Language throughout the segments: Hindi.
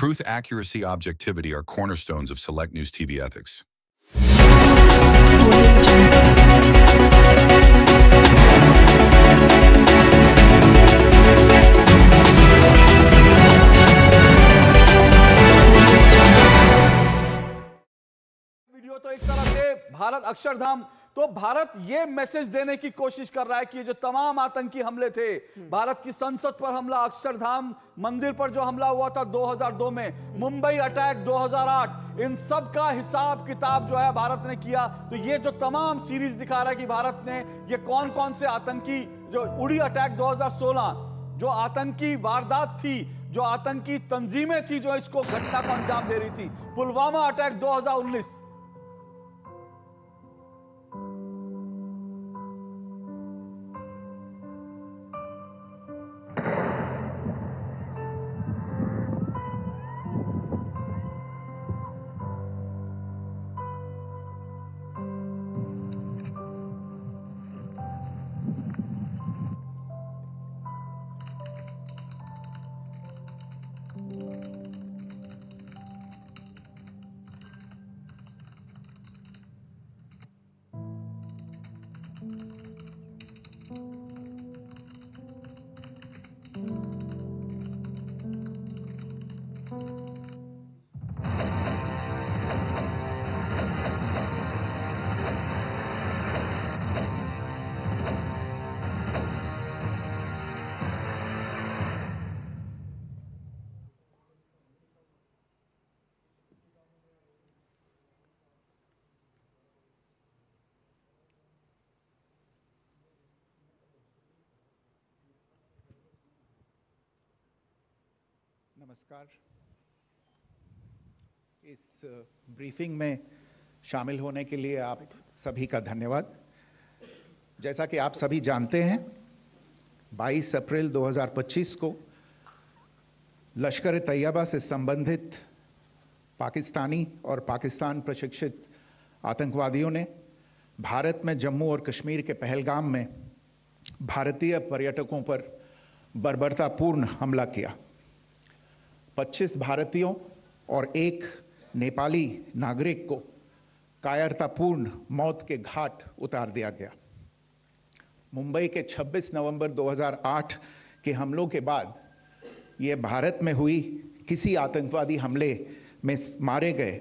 Truth, accuracy, objectivity are cornerstones of select news TV ethics. Video तो एक तरह से भारत अक्षरधाम, तो भारत ये मैसेज देने की कोशिश कर रहा है कि ये जो तमाम आतंकी हमले थे, भारत की संसद पर हमला, अक्षरधाम मंदिर पर जो हमला हुआ था 2002 में, मुंबई अटैक 2008, इन सब का हिसाब किताब जो है भारत ने किया। तो ये जो तमाम सीरीज दिखा रहा है कि भारत ने ये कौन कौन से आतंकी, जो उड़ी अटैक 2016, जो आतंकी वारदात थी, जो आतंकी तंजीमें थी जो इसको घटना को अंजाम दे रही थी, पुलवामा अटैक 2019, नमस्कार। इस ब्रीफिंग में शामिल होने के लिए आप सभी का धन्यवाद। जैसा कि आप सभी जानते हैं, 22 अप्रैल 2025 को लश्कर तैयबा से संबंधित पाकिस्तानी और पाकिस्तान प्रशिक्षित आतंकवादियों ने भारत में जम्मू और कश्मीर के पहलगाम में भारतीय पर्यटकों पर बर्बरतापूर्ण हमला किया। 25 भारतीयों और एक नेपाली नागरिक को कायरतापूर्ण मौत के घाट उतार दिया गया। मुंबई के 26 नवंबर 2008 के हमलों के बाद यह भारत में हुई किसी आतंकवादी हमले में मारे गए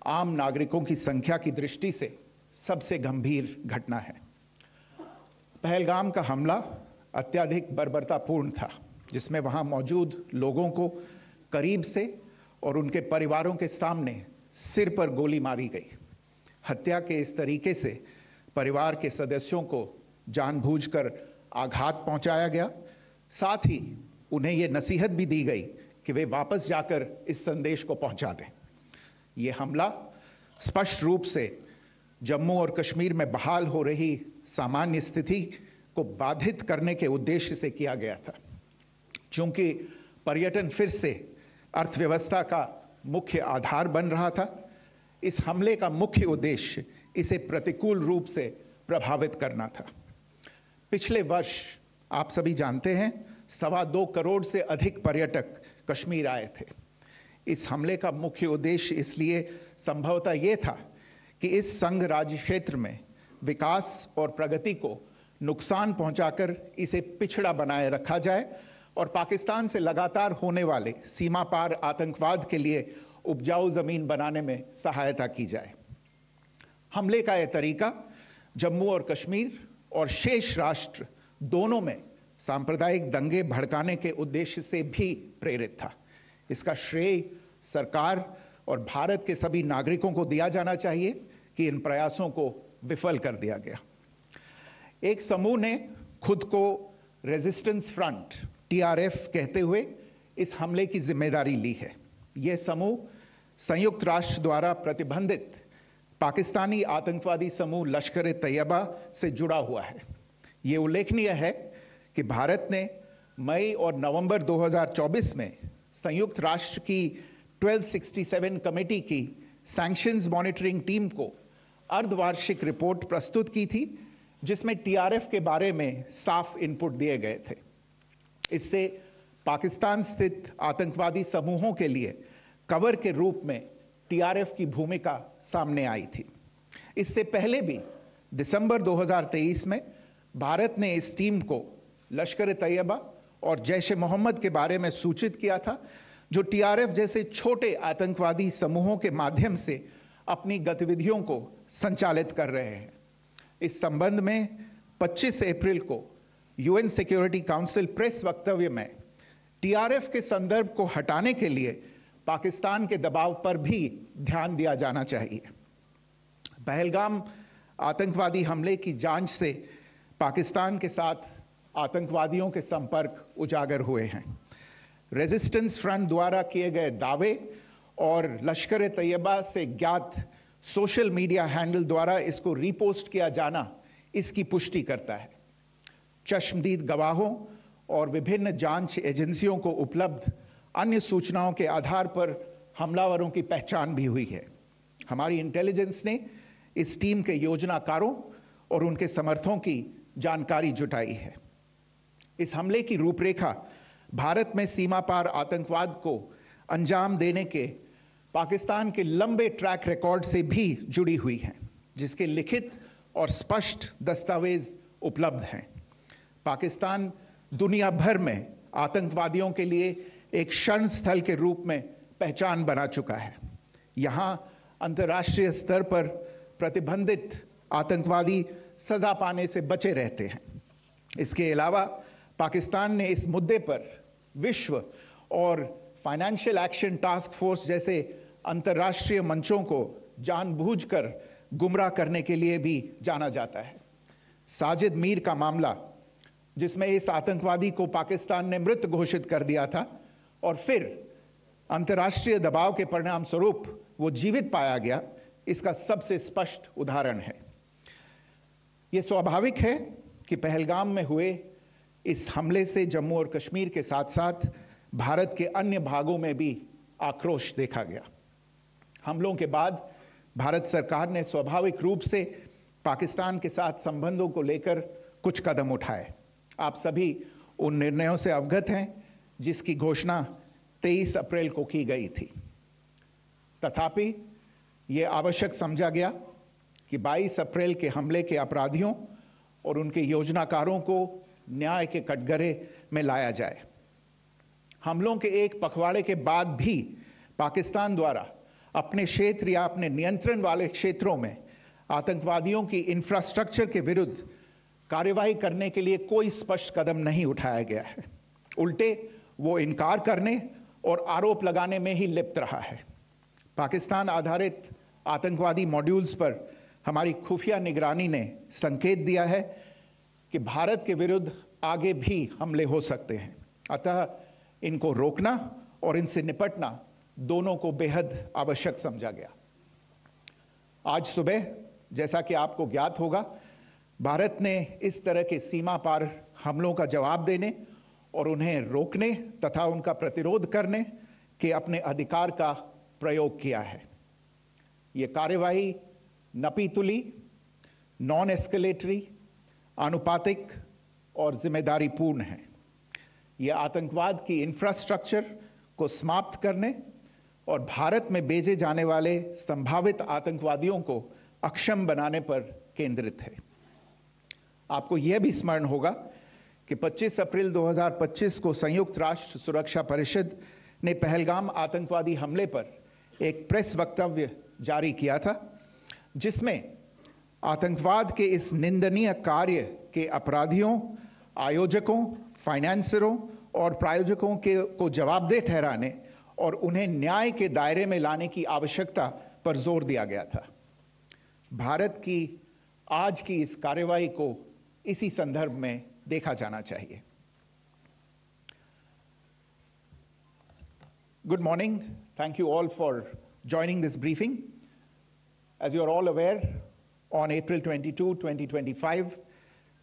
आम नागरिकों की संख्या की दृष्टि से सबसे गंभीर घटना है। पहलगाम का हमला अत्यधिक बर्बरतापूर्ण था, जिसमें वहां मौजूद लोगों को करीब से और उनके परिवारों के सामने सिर पर गोली मारी गई। हत्या के इस तरीके से परिवार के सदस्यों को जानबूझकर आघात पहुंचाया गया। साथ ही उन्हें यह नसीहत भी दी गई कि वे वापस जाकर इस संदेश को पहुंचा दें। यह हमला स्पष्ट रूप से जम्मू और कश्मीर में बहाल हो रही सामान्य स्थिति को बाधित करने के उद्देश्य से किया गया था। चूंकि पर्यटन फिर से अर्थव्यवस्था का मुख्य आधार बन रहा था, इस हमले का मुख्य उद्देश्य इसे प्रतिकूल रूप से प्रभावित करना था। पिछले वर्ष आप सभी जानते हैं 2.25 करोड़ से अधिक पर्यटक कश्मीर आए थे। इस हमले का मुख्य उद्देश्य इसलिए संभवतः यह था कि इस संघ राज्य क्षेत्र में विकास और प्रगति को नुकसान पहुंचाकर इसे पिछड़ा बनाए रखा जाए और पाकिस्तान से लगातार होने वाले सीमा पार आतंकवाद के लिए उपजाऊ जमीन बनाने में सहायता की जाए। हमले का यह तरीका जम्मू और कश्मीर और शेष राष्ट्र दोनों में सांप्रदायिक दंगे भड़काने के उद्देश्य से भी प्रेरित था। इसका श्रेय सरकार और भारत के सभी नागरिकों को दिया जाना चाहिए कि इन प्रयासों को विफल कर दिया गया। एक समूह ने खुद को रेजिस्टेंस फ्रंट TRF कहते हुए इस हमले की जिम्मेदारी ली है। यह समूह संयुक्त राष्ट्र द्वारा प्रतिबंधित पाकिस्तानी आतंकवादी समूह लश्कर तैयबा से जुड़ा हुआ है। यह उल्लेखनीय है कि भारत ने मई और नवंबर 2024 में संयुक्त राष्ट्र की 1267 कमेटी की सैंक्शंस मॉनिटरिंग टीम को अर्धवार्षिक रिपोर्ट प्रस्तुत की थी, जिसमें TRF के बारे में साफ इनपुट दिए गए थे। इससे पाकिस्तान स्थित आतंकवादी समूहों के लिए कवर के रूप में टीआरएफ की भूमिका सामने आई थी। इससे पहले भी दिसंबर 2023 में भारत ने इस टीम को लश्कर-ए-तैयबा और जैश-ए-मोहम्मद के बारे में सूचित किया था, जो टीआरएफ जैसे छोटे आतंकवादी समूहों के माध्यम से अपनी गतिविधियों को संचालित कर रहे हैं। इस संबंध में 25 अप्रैल को यूएन सिक्योरिटी काउंसिल प्रेस वक्तव्य में टीआरएफ के संदर्भ को हटाने के लिए पाकिस्तान के दबाव पर भी ध्यान दिया जाना चाहिए। पहलगाम आतंकवादी हमले की जांच से पाकिस्तान के साथ आतंकवादियों के संपर्क उजागर हुए हैं। रेजिस्टेंस फ्रंट द्वारा किए गए दावे और लश्कर-ए-तैयबा से ज्ञात सोशल मीडिया हैंडल द्वारा इसको रीपोस्ट किया जाना इसकी पुष्टि करता है। चश्मदीद गवाहों और विभिन्न जांच एजेंसियों को उपलब्ध अन्य सूचनाओं के आधार पर हमलावरों की पहचान भी हुई है। हमारी इंटेलिजेंस ने इस टीम के योजनाकारों और उनके समर्थकों की जानकारी जुटाई है। इस हमले की रूपरेखा भारत में सीमा पार आतंकवाद को अंजाम देने के पाकिस्तान के लंबे ट्रैक रिकॉर्ड से भी जुड़ी हुई है, जिसके लिखित और स्पष्ट दस्तावेज उपलब्ध हैं। पाकिस्तान दुनिया भर में आतंकवादियों के लिए एक शरण स्थल के रूप में पहचान बना चुका है। यहां अंतर्राष्ट्रीय स्तर पर प्रतिबंधित आतंकवादी सजा पाने से बचे रहते हैं। इसके अलावा पाकिस्तान ने इस मुद्दे पर विश्व और फाइनेंशियल एक्शन टास्क फोर्स जैसे अंतर्राष्ट्रीय मंचों को जानबूझकर गुमराह करने के लिए भी जाना जाता है। साजिद मीर का मामला, जिसमें इस आतंकवादी को पाकिस्तान ने मृत घोषित कर दिया था और फिर अंतर्राष्ट्रीय दबाव के परिणाम स्वरूप वो जीवित पाया गया, इसका सबसे स्पष्ट उदाहरण है। यह स्वाभाविक है कि पहलगाम में हुए इस हमले से जम्मू और कश्मीर के साथ साथ भारत के अन्य भागों में भी आक्रोश देखा गया। हमलों के बाद भारत सरकार ने स्वाभाविक रूप से पाकिस्तान के साथ संबंधों को लेकर कुछ कदम उठाए। आप सभी उन निर्णयों से अवगत हैं जिसकी घोषणा 23 अप्रैल को की गई थी। तथापि यह आवश्यक समझा गया कि 22 अप्रैल के हमले के अपराधियों और उनके योजनाकारों को न्याय के कटघरे में लाया जाए। हमलों के एक पखवाड़े के बाद भी पाकिस्तान द्वारा अपने क्षेत्र या अपने नियंत्रण वाले क्षेत्रों में आतंकवादियों की इंफ्रास्ट्रक्चर के विरुद्ध कार्यवाही करने के लिए कोई स्पष्ट कदम नहीं उठाया गया है। उल्टे वो इनकार करने और आरोप लगाने में ही लिप्त रहा है। पाकिस्तान आधारित आतंकवादी मॉड्यूल्स पर हमारी खुफिया निगरानी ने संकेत दिया है कि भारत के विरुद्ध आगे भी हमले हो सकते हैं। अतः इनको रोकना और इनसे निपटना दोनों को बेहद आवश्यक समझा गया। आज सुबह, जैसा कि आपको ज्ञात होगा, भारत ने इस तरह के सीमा पार हमलों का जवाब देने और उन्हें रोकने तथा उनका प्रतिरोध करने के अपने अधिकार का प्रयोग किया है। यह कार्यवाही नपीतुली, नॉन एस्केलेटरी, आनुपातिक और जिम्मेदारीपूर्ण है। यह आतंकवाद की इंफ्रास्ट्रक्चर को समाप्त करने और भारत में भेजे जाने वाले संभावित आतंकवादियों को अक्षम बनाने पर केंद्रित है। आपको यह भी स्मरण होगा कि 25 अप्रैल 2025 को संयुक्त राष्ट्र सुरक्षा परिषद ने पहलगाम आतंकवादी हमले पर एक प्रेस वक्तव्य जारी किया था, जिसमें आतंकवाद के इस निंदनीय कार्य के अपराधियों, आयोजकों, फाइनेंसरों और प्रायोजकों को जवाबदेह ठहराने और उन्हें न्याय के दायरे में लाने की आवश्यकता पर जोर दिया गया था। भारत की आज की इस कार्यवाही को इसी संदर्भ में देखा जाना चाहिए। Good morning. Thank you all for joining this briefing. As you are all aware, on April 22, 2025,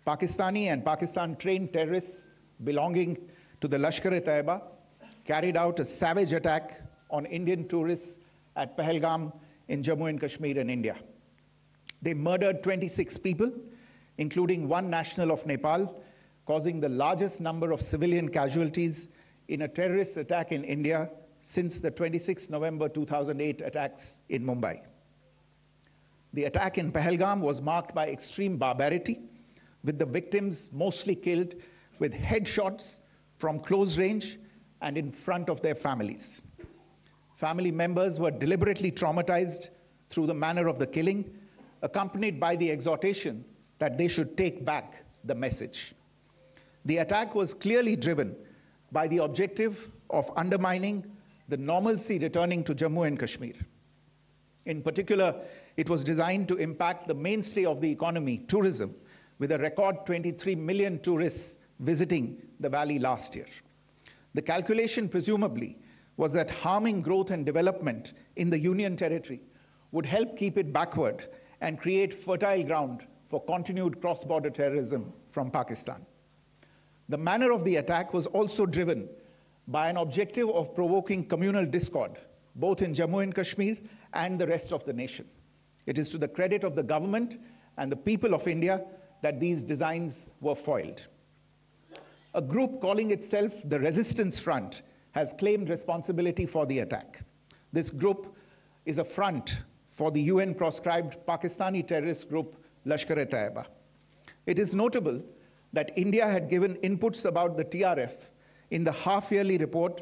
Pakistani and Pakistan-trained terrorists belonging to the Lashkar-e-Taiba carried out a savage attack on Indian tourists at Pahalgam in Jammu and Kashmir in India. They murdered 26 people, including one national of Nepal, causing the largest number of civilian casualties in a terrorist attack in India since the 26 November 2008 attacks in Mumbai. The attack in Pahalgam was marked by extreme barbarity, with the victims mostly killed with headshots from close range and in front of their families. Family members were deliberately traumatized through the manner of the killing, accompanied by the exhortation that they should take back the message. The attack was clearly driven by the objective of undermining the normalcy returning to Jammu and Kashmir. In particular, it was designed to impact the mainstay of the economy, tourism, with a record 23 million tourists visiting the valley last year. The calculation, presumably, was that harming growth and development in the Union Territory would help keep it backward and create fertile ground for continued cross-border terrorism from Pakistan. The manner of the attack was also driven by an objective of provoking communal discord, both in Jammu and Kashmir and the rest of the nation. It is to the credit of the government and the people of India that these designs were foiled. A group calling itself the Resistance Front has claimed responsibility for the attack. This group is a front for the UN-proscribed Pakistani terrorist group Lashkar-e-Taiba. It is notable that India had given inputs about the TRF in the half-yearly report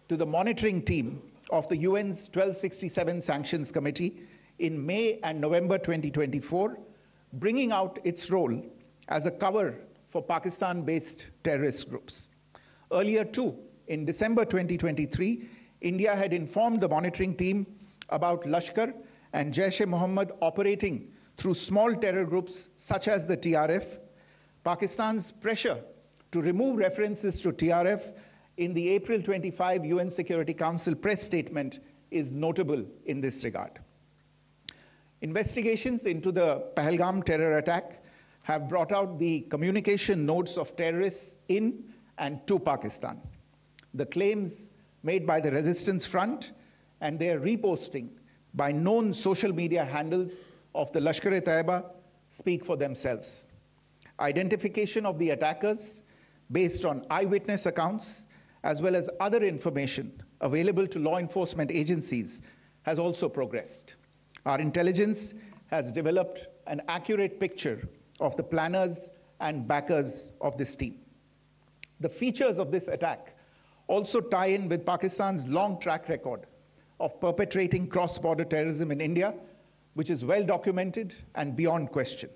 to the monitoring team of the UN's 1267 Sanctions Committee in May and November 2024, bringing out its role as a cover for Pakistan-based terrorist groups. Earlier too, in December 2023, India had informed the monitoring team about Lashkar and Jaish-e-Mohammed operating through small terror groups such as the TRF. Pakistan's pressure to remove references to TRF in the April 25 UN Security Council press statement is notable in this regard. Investigations into the Pahalgam terror attack have brought out the communication notes of terrorists in and to Pakistan. The claims made by the Resistance Front and their reposting by known social media handles of the Lashkar-e-Taiba speak for themselves. Identification of the attackers based on eyewitness accounts as well as other information available to law enforcement agencies has also progressed. Our intelligence has developed an accurate picture of the planners and backers of this team. The features of this attack also tie in with Pakistan's long track record of perpetrating cross-border terrorism in India, which is well documented and beyond question.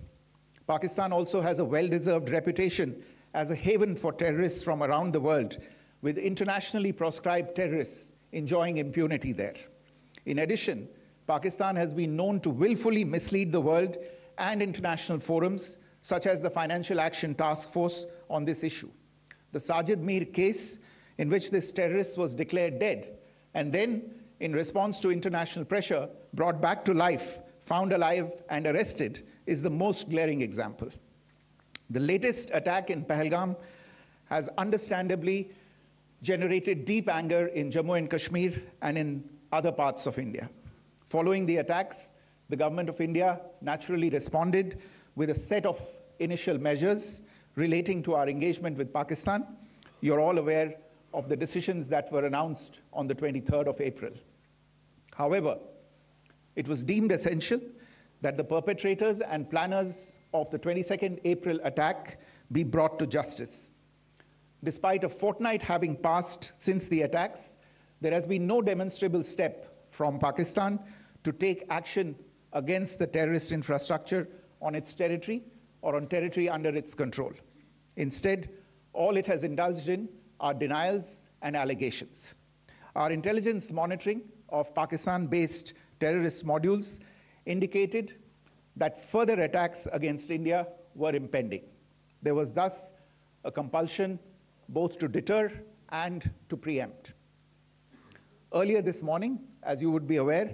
Pakistan also has a well-deserved reputation as a haven for terrorists from around the world, with internationally proscribed terrorists enjoying impunity there. In addition, Pakistan has been known to willfully mislead the world and international forums, such as the Financial Action Task Force, on this issue. The Sajid Mir case, in which this terrorist was declared dead, and then, in response to international pressure, brought back to life, found alive and arrested, is the most glaring example. The latest attack in Pahalgam has understandably generated deep anger in Jammu and Kashmir and in other parts of India. Following the attacks, the government of India naturally responded with a set of initial measures relating to our engagement with Pakistan. You're all aware of the decisions that were announced on the 23rd of April. However, it was deemed essential that the perpetrators and planners of the 22nd April attack be brought to justice. Despite a fortnight having passed since the attacks, there has been no demonstrable step from Pakistan to take action against the terrorist infrastructure on its territory or on territory under its control. Instead, all it has indulged in are denials and allegations. Our intelligence monitoring of Pakistan-based terrorist modules indicated that further attacks against India were impending. There was thus a compulsion both to deter and to preempt. Earlier this morning, as you would be aware,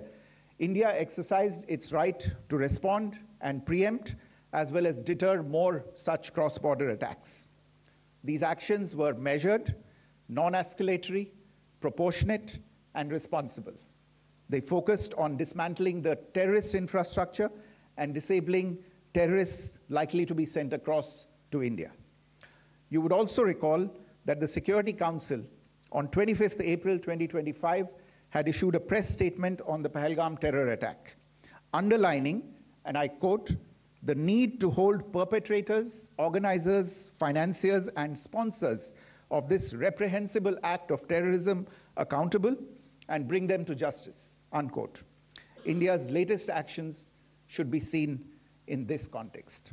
India exercised its right to respond and preempt as well as deter more such cross-border attacks. These actions were measured, non-escalatory, proportionate, and responsible. They focused on dismantling the terrorist infrastructure and disabling terrorists likely to be sent across to India. You would also recall that the Security Council on 25th April 2025, had issued a press statement on the Pahalgam terror attack, underlining, and I quote, the need to hold perpetrators, organizers, financiers, and sponsors of this reprehensible act of terrorism accountable and bring them to justice, unquote. India's latest actions should be seen in this context.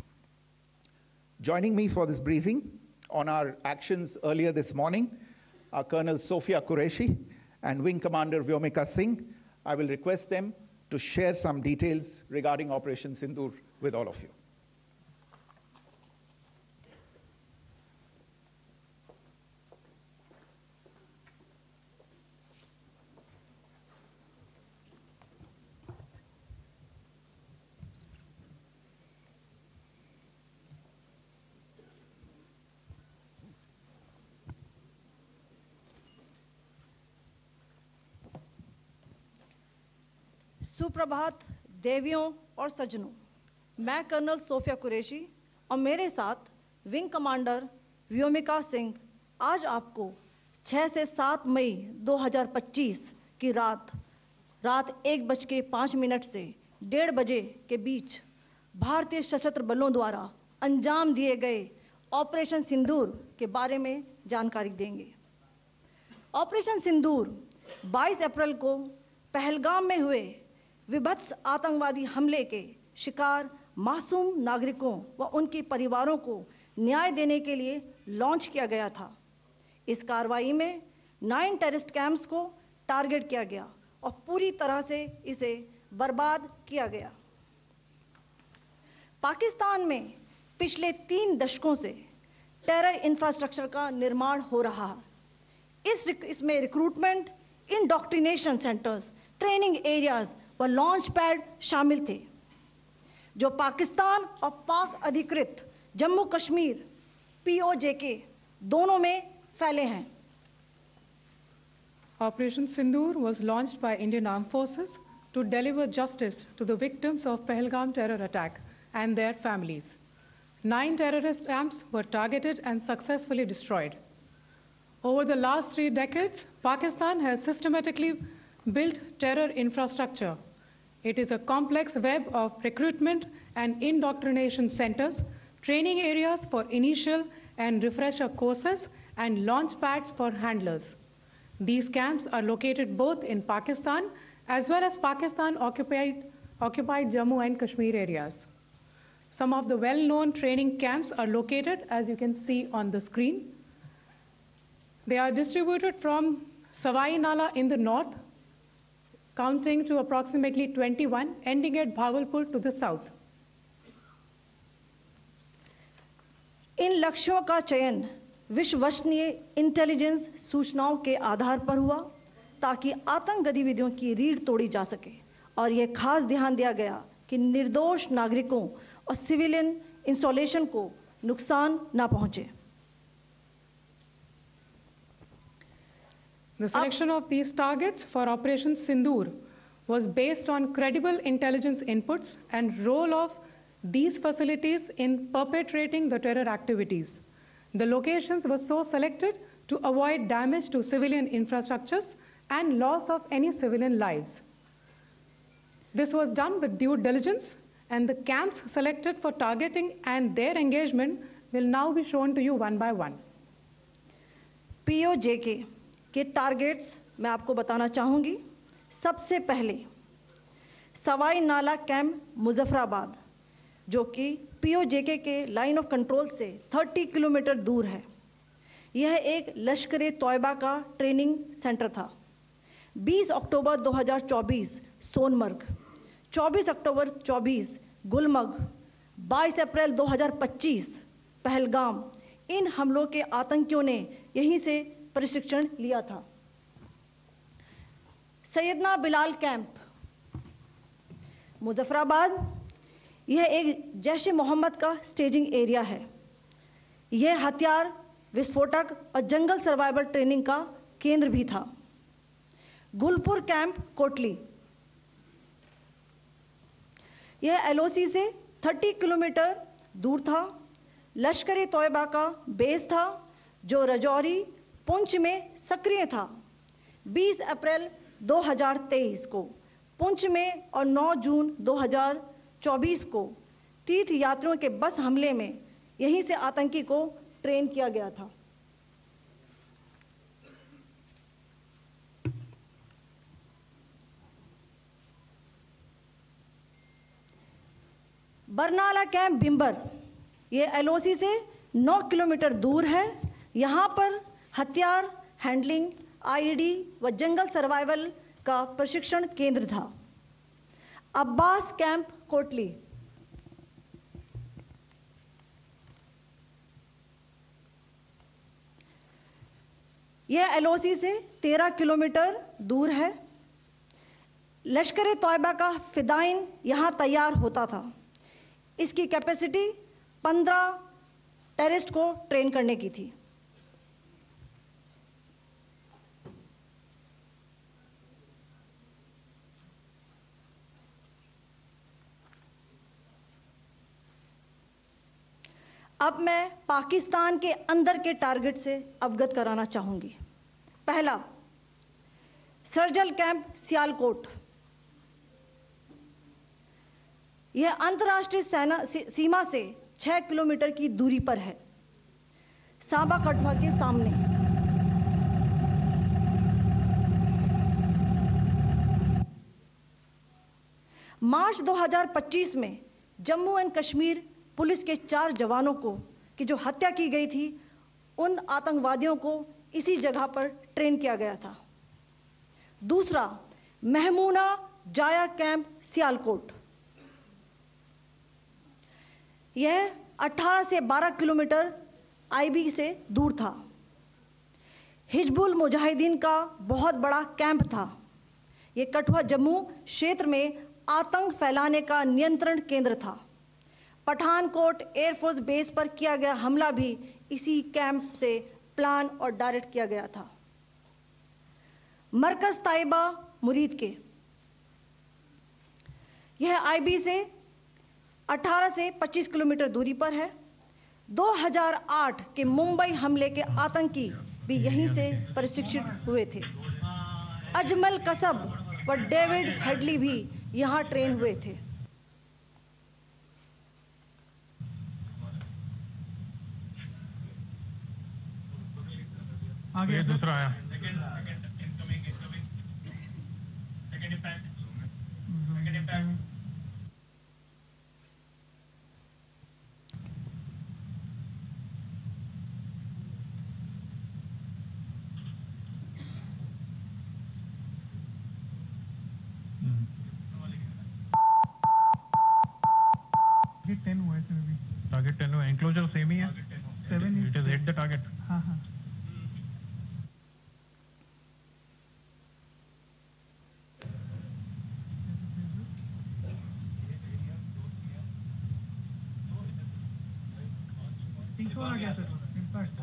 Joining me for this briefing on our actions earlier this morning are Colonel Sophia Qureshi and Wing Commander Vyomika Singh. I will request them to share some details regarding Operation Sindoor with all of you. सुप्रभात देवियों और सज्जनों, मैं कर्नल सोफिया कुरैशी और मेरे साथ विंग कमांडर व्योमिका सिंह आज आपको 6 से 7 मई 2025 की रात 1:05 से 1:30 बजे के बीच भारतीय सशस्त्र बलों द्वारा अंजाम दिए गए ऑपरेशन सिंदूर के बारे में जानकारी देंगे। ऑपरेशन सिंदूर 22 अप्रैल को पहलगाम में हुए विभत्स आतंकवादी हमले के शिकार मासूम नागरिकों व उनके परिवारों को न्याय देने के लिए लॉन्च किया गया था। इस कार्रवाई में 9 टेररिस्ट कैंप्स को टारगेट किया गया और पूरी तरह से इसे बर्बाद किया गया। पाकिस्तान में पिछले 3 दशकों से टेरर इंफ्रास्ट्रक्चर का निर्माण हो रहा है। इसमें recruitment, indoctrination centres, training areas व लॉन्च पैड शामिल थे, जो पाकिस्तान और पाक अधिकृत जम्मू कश्मीर POJK दोनों में फैले हैं। Operation Sindoor was launched by Indian Armed Forces to deliver justice to the victims of Pahalgam terror attack and their families. 9 terrorist camps were targeted and successfully destroyed. Over the last 3 decades, Pakistan has systematically built terror infrastructure. It is a complex web of recruitment and indoctrination centers, training areas for initial and refresher courses, and launch pads for handlers. These camps are located both in Pakistan as well as Pakistan-occupied Jammu and Kashmir areas. Some of the well-known training camps are located, as you can see on the screen. They are distributed from Savai Nala in the north, counting to approximately 21, ending at Bhagalpur to the south. इन लक्ष्यों का चयन विश्वसनीय इंटेलिजेंस सूचनाओं के आधार पर हुआ ताकि आतंक गतिविधियों की रीढ़ तोड़ी जा सके, और यह खास ध्यान दिया गया कि निर्दोष नागरिकों और सिविलियन इंस्टॉलेशन को नुकसान न पहुंचे। The selection of these targets for Operation Sindoor was based on credible intelligence inputs and role of these facilities in perpetrating the terror activities. The locations were so selected to avoid damage to civilian infrastructures and loss of any civilian lives. This was done with due diligence, and the camps selected for targeting and their engagement will now be shown to you one by one. POJK के टारगेट्स मैं आपको बताना चाहूंगी। सबसे पहले सवाई नाला कैंप मुजफ्फराबाद, जो कि POJK के लाइन ऑफ कंट्रोल से 30 किलोमीटर दूर है। यह एक लश्कर तौयबा का ट्रेनिंग सेंटर था। 20 अक्टूबर 2024 सोनमर्ग, 24 अक्टूबर 24 गुलमर्ग, 22 अप्रैल 2025 पहलगाम, इन हमलों के आतंकियों ने यहीं से प्रशिक्षण लिया था। सैयदना बिलाल कैंप मुजफ्फराबाद, यह एक जैश ए मोहम्मद का स्टेजिंग एरिया है। यह हथियार, विस्फोटक और जंगल सर्वाइवल ट्रेनिंग का केंद्र भी था। गुलपुर कैंप कोटली, यह LOC से 30 किलोमीटर दूर था। लश्कर ए तौयबा का बेस था, जो रजौरी पुंछ में सक्रिय था। 20 अप्रैल 2023 को पुंछ में और 9 जून 2024 को तीर्थ यात्रियों के बस हमले में यहीं से आतंकी को ट्रेन किया गया था। बरनाला कैंप भिंबर, ये एलओसी से 9 किलोमीटर दूर है। यहां पर हथियार हैंडलिंग, आईईडी व जंगल सर्वाइवल का प्रशिक्षण केंद्र था। अब्बास कैंप कोटली, यह एलओसी से 13 किलोमीटर दूर है। लश्कर तौयबा का फिदाइन यहां तैयार होता था। इसकी कैपेसिटी 15 टेररिस्ट को ट्रेन करने की थी। अब मैं पाकिस्तान के अंदर के टारगेट से अवगत कराना चाहूंगी। पहला, सर्जल कैंप सियालकोट। यह अंतर्राष्ट्रीय सीमा से 6 किलोमीटर की दूरी पर है, सांबा कठुआ के सामने। मार्च 2025 में जम्मू एंड कश्मीर पुलिस के 4 जवानों की जो हत्या की गई थी, उन आतंकवादियों को इसी जगह पर ट्रेन किया गया था। दूसरा, महमूना जाया कैंप सियालकोट। यह 18 से 12 किलोमीटर आईबी से दूर था। हिजबुल मुजाहिदीन का बहुत बड़ा कैंप था। यह कठुआ जम्मू क्षेत्र में आतंक फैलाने का नियंत्रण केंद्र था। पठानकोट एयरफोर्स बेस पर किया गया हमला भी इसी कैंप से प्लान और डायरेक्ट किया गया था। मरकज ताइबा मुरीद के, यह आईबी से 18 से 25 किलोमीटर दूरी पर है। 2008 के मुंबई हमले के आतंकी भी यहीं से प्रशिक्षित हुए थे। अजमल कसब व डेविड हेडली भी यहां ट्रेन हुए थे। आगे दूसरा आया। टारगेट 10 हुआ, एनक्लोजर सेम ही है। 7 it is hit the target. हाँ हाँ। आ गया सर, इम्पैक्ट।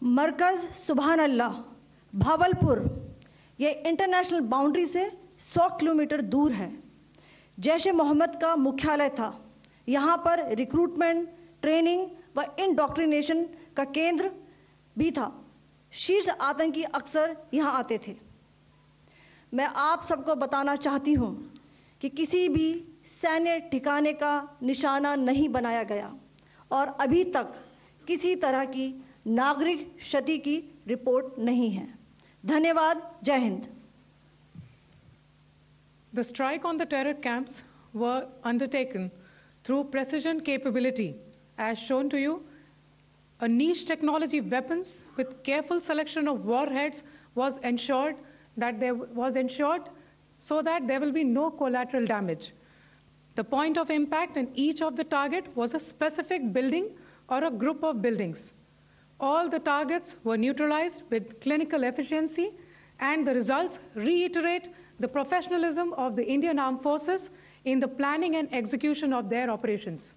मरकज सुभान अल्लाह भावलपुर, यह इंटरनेशनल बाउंड्री से 100 किलोमीटर दूर है। जैश ए मोहम्मद का मुख्यालय था। यहां पर रिक्रूटमेंट, ट्रेनिंग व इंडॉक्ट्रिनेशन का केंद्र भी था। शीर्ष आतंकी अक्सर यहां आते थे। मैं आप सबको बताना चाहती हूं कि किसी भी सैन्य ठिकाने का निशाना नहीं बनाया गया और अभी तक किसी तरह की नागरिक क्षति की रिपोर्ट नहीं है। धन्यवाद। जय Hind. The strike on the terror camps were undertaken through precision capability, as shown to you. A niche technology weapons with careful selection of warheads was ensured so that there will be no collateral damage. The point of impact in each of the target was a specific building or a group of buildings. All the targets were neutralized with clinical efficiency, and the results reiterate the professionalism of the Indian Armed Forces in the planning and execution of their operations.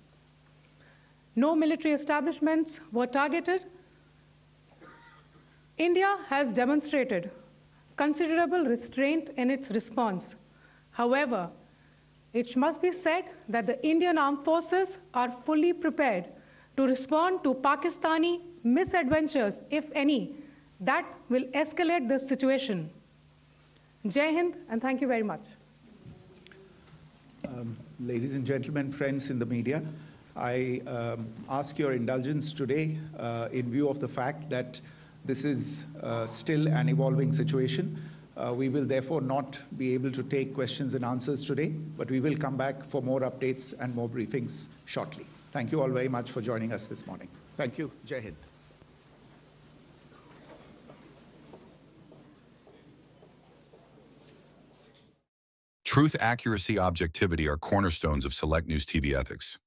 No military establishments were targeted. India has demonstrated considerable restraint in its response. However, it must be said that the Indian Armed Forces are fully prepared to respond to Pakistani misadventures, if any, that will escalate the situation. Jai Hind, and thank you very much. Ladies and gentlemen, friends in the media, I ask your indulgence today in view of the fact that this is still an evolving situation. We will therefore not be able to take questions and answers today, but we will come back for more updates and more briefings shortly. Thank you all very much for joining us this morning. Thank you. Jai Hind. Truth, accuracy, objectivity are cornerstones of Select News TV ethics.